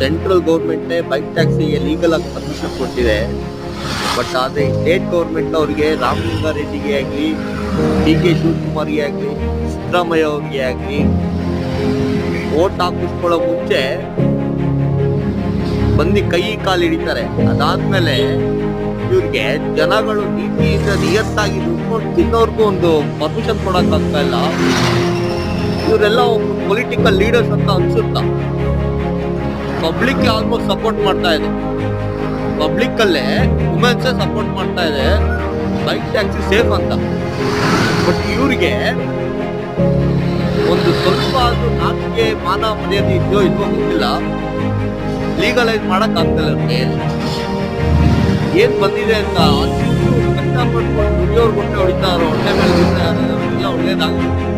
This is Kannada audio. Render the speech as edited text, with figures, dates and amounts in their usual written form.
ಸೆಂಟ್ರಲ್ ಗೌರ್ಮೆಂಟೇ ಬೈಕ್ ಟ್ಯಾಕ್ಸಿಗೆ ಲೀಗಲ್ ಆಗಿ ಪರ್ಮಿಷನ್ ಕೊಟ್ಟಿದೆ. ಬಟ್ ಆದರೆ ಸ್ಟೇಟ್ ಗೌರ್ಮೆಂಟ್ ಅವ್ರಿಗೆ ರಾಮಲಿಂಗಾರೆಡ್ಡಿಗೆ ಆಗಲಿ, ಡಿ ಕೆ ಶಿವಕುಮಾರ್ಗೆ ಆಗಲಿ, ಸಿದ್ದರಾಮಯ್ಯ ಅವ್ರಿಗೆ ಆಗಲಿ ಓಟ್ ಹಾಕಿಸ್ಕೊಳ್ಳೋ ಮುಂಚೆ ಬಂದು ಕೈ ಕಾಲು ಹಿಡಿತಾರೆ. ಅದಾದ್ಮೇಲೆ ಇವ್ರಿಗೆ ಜನಗಳು ನೀತಿಯಿಂದ ನಿಯತ್ತಾಗಿ ದುಡ್ಕೊಂಡು ತಿನ್ನೋರ್ಗೂ ಒಂದು ಪರ್ಮಿಷನ್ ಕೊಡಕ್ ಆಗ್ತಾ ಇಲ್ಲ. ಇವರೆಲ್ಲ ಒಬ್ರು ಪೊಲಿಟಿಕಲ್ ಲೀಡರ್ಸ್ ಅಂತ ಅನ್ಸುತ್ತಾ? ಪಬ್ಲಿಕ್ ಆಲ್ಮೋಸ್ಟ್ ಸಪೋರ್ಟ್ ಮಾಡ್ತಾ ಇದೆ. ಪಬ್ಲಿಕ್ ಅಲ್ಲೇ ವುಮೆನ್ಸ್ ಸಪೋರ್ಟ್ ಮಾಡ್ತಾ ಇದೆ ಬೈಕ್ ಟ್ಯಾಕ್ಸಿ ಸೇಫ್ ಅಂತ. ಬಟ್ ಇವ್ರಿಗೆ ಒಂದು ಸ್ವಲ್ಪ ಆದ್ರೂ ನಾಚಿಕೆ ಮಾನ ಮರ್ಯಾದೆ ಇದೆಯೋ ಇಲ್ವೋ ಗೊತ್ತಿಲ್ಲ, ಲೀಗಲೈಸ್ ಮಾಡಕ್ ಆಗ್ತಿಲ್ಲ. ಏನ್ ಬಂದಿದೆ ಅಂತ ಕಷ್ಟಪಟ್ಟು ದುಡಿಯೋರ್ ಹೊಟ್ಟೆ ಹೊಡಿತಾರೋ, ಹೊಟ್ಟೆ ಮೇಲೆ ಎಲ್ಲ ಒಳ್ಳೇದಾಗುತ್ತೆ.